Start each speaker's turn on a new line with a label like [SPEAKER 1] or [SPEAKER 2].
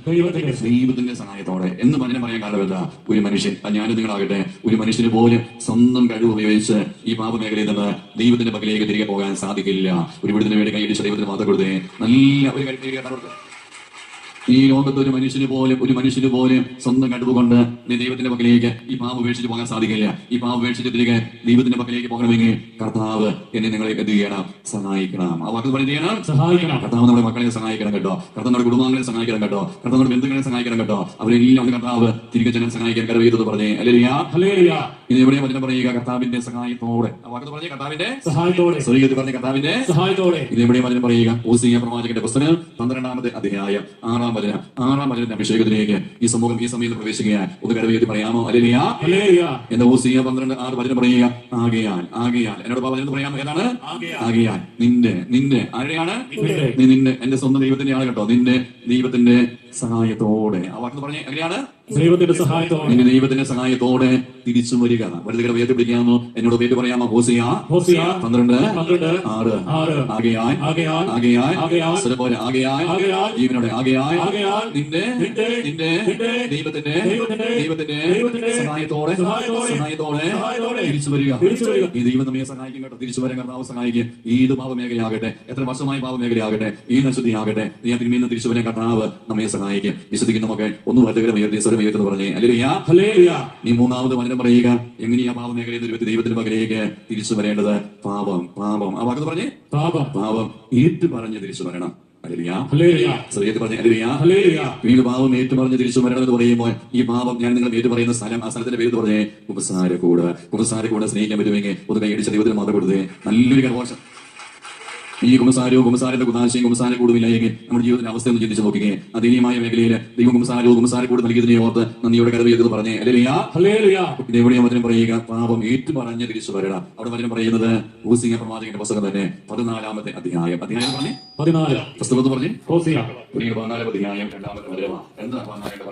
[SPEAKER 1] ദൈവത്തിന്റെ സഹായത്തോടെ എന്ന് പറയാൻ കാരണമല്ല. ഒരു മനുഷ്യൻ, ഞാനും നിങ്ങളാകട്ടെ, ഒരു മനുഷ്യന് പോലും സ്വന്തം കഴിവ് ഉപയോഗിച്ച് ഈ പാപമേഖലയിൽ നിന്ന് ദൈവത്തിന്റെ പക്കലേക്ക് തിരികെ പോകാൻ സാധിക്കില്ല. ഒരു വിടുതലിന് വേണ്ടി കൈയടിച്ച് ദൈവത്തിന് മാത്രം കൊടുത്തേ. നല്ല ഒരു കാര്യം, ഈ ലോകത്ത് ഒരു മനുഷ്യന് പോലും സ്വന്തം കഴിവുകൊണ്ട് നീ ദൈവത്തിന്റെ പക്കലേക്ക് ഈ പാപം ഉപേക്ഷിച്ച് പോകാൻ സാധിക്കില്ല. ഈ പാപം ഉപേക്ഷിച്ച് തിരികെ ദൈവത്തിന്റെ പക്കലേക്ക് പോകണമെങ്കിൽ കർത്താവ് എന്നെ നിങ്ങളെ എന്ത് ചെയ്യണം? സഹായിക്കണം. ആ വാക്ക് ചെയ്യണം, സഹായിക്കണം. കർത്താവ് നമ്മുടെ മക്കളെ സഹായിക്കണം കേട്ടോ. കർത്താവ് നമ്മുടെ കുടുംബാംഗങ്ങളെ സഹായിക്കണം കേട്ടോ. കർത്താവ് നമ്മുടെ ബന്ധുക്കളെ സഹായിക്കണം കേട്ടോ. അവരെല്ലാം കർത്താവ് തിരികെ ജനം സഹായിക്കാൻ കരവേറ്റത് പറഞ്ഞേ. ഹല്ലേലൂയ. ഇത് എവിടെയും വചനം പറയുക, കർത്താവിന്റെ സഹായത്തോടെ. ആ വാക്ക് പറഞ്ഞേ, കർത്താവിന്റെ സഹായത്തോടെ. സ്വർഗ്ഗത്തിൽ പറഞ്ഞ കർത്താവിന്റെ സഹായത്തോടെ. ഇത് എവിടെയും വചനം പറയുക, ഓസിയ പ്രവാചകന്റെ പുസ്തകം 12-ാമത്തെ അധ്യായം 6-ാം വചനത്തിന്റെ അഭിഷേകത്തിലേക്ക് ഈ സമയം പ്രവേശിക്കുകയാൽ ഒന്ന് കരവേറ്റി പറയാമോ? ഹല്ലേലൂയ. എന്റെ ഓസിയ 12:6 വചനം പറയുക, ആകയാൽ എന്നോട് വചനം പറയാമോ? ഏതാണ്? ആകയാൽ നിന്റെ ആരെയാണ്? നിന്റെ എന്റെ സ്വന്തം ദൈവത്തിന്റെ ആണ് കേട്ടോ. നിന്റെ ദൈവത്തിന്റെ സഹായത്തോടെ. ആ വാക്ക് പറഞ്ഞേ, എങ്ങനെയാണ്? ദൈവത്തിന്റെ സഹായത്തോടെ തിരിച്ചു വരിക. വെറുതെ പേര് പിടിക്കാമോ? എന്നോട് പേര് പറയാമോ? ഹോസിയ 12:6. ആകയാൽ ജീവനോടെ നിന്റെ ദൈവത്തിന്റെ സഹായത്തോടെ തിരിച്ചു വരിക. ഈ ദൈവം നമ്മെ സഹായിക്കും കേട്ടോ. തിരിച്ചു വരാൻ കർത്താവ് സഹായിക്കും. ഏത് പാപമേഖലയാകട്ടെ, എത്ര വർഷമായ പാപമേഖലയാകട്ടെ, ഈ നശുദ്ധിയാകട്ടെ, നീ തിന്മയിൽ നിന്ന് തിരിച്ചു വരാൻ കർത്താവ് നമ്മെ സഹായിക്കും. വിശുദ്ധിക്ക് നമുക്ക് ഒന്ന് സ്വരം പറഞ്ഞേ. ഹല്ലേലൂയ. നീ മൂന്നാമത് വചനം പറയുക, എങ്ങനെയാ പാപമേഖലയിൽ ഒരു വ്യക്തി ദൈവത്തിന്റെ പകലേക്ക് തിരിച്ചു വരേണ്ടത്? പാപം. ആ വാക്ക് പറഞ്ഞേ, പാപം ഏറ്റു പറഞ്ഞ് തിരിച്ചു വരണം. പിന്നീട് പാപം ഏറ്റുപറഞ്ഞ് തിരിച്ചു വരണം എന്ന് പറയുമ്പോൾ ഈ പാപം ഞാൻ നിങ്ങൾ ഏറ്റുപറയുന്ന സ്ഥലം, ആ സ്ഥലത്തിന്റെ പേര് പറഞ്ഞേ, കുമ്പസാരക്കൂട്. സ്നേഹിക്കാൻ പറ്റുമെങ്കിൽ ഒന്ന് കൈയടിച്ച ദൈവത്തിന് മാത്രം കൊടുത്തേ. നല്ലൊരു കരഘോഷം. ഈ കുമ്പസാരത്തിന്റെ കുതാശയും കുമ്പസാരക്കൂടുമില്ലെങ്കിൽ നമ്മുടെ ജീവിതത്തിന്റെ അവസ്ഥ ഒന്ന് ചിന്തിച്ചു നോക്കിക്കേ. അതീയമായ മേഖലയിൽ ദൈവം കുമ്പസാരക്കൂട് നൽകിയതിനെ ഓർത്ത് നന്ദിയോടെ കരവേറ്റത് പറഞ്ഞേ. ഇതെവിടെയാ വചനം പറയുക, പാപം ഏറ്റു പറഞ്ഞ് തിരിച്ചു വരണം. അവിടെ വചനം പറയുന്നത് ഓസിയ പ്രവാചകന്റെ പുസ്തകം തന്നെ 14-ാമത്തെ അധ്യായം പറഞ്ഞേ. 14 പുസ്തകത്ത് പറഞ്ഞേ. 14-ാം അധ്യായം 2-ാമത്തെ വചനമാണ്. എന്താ 14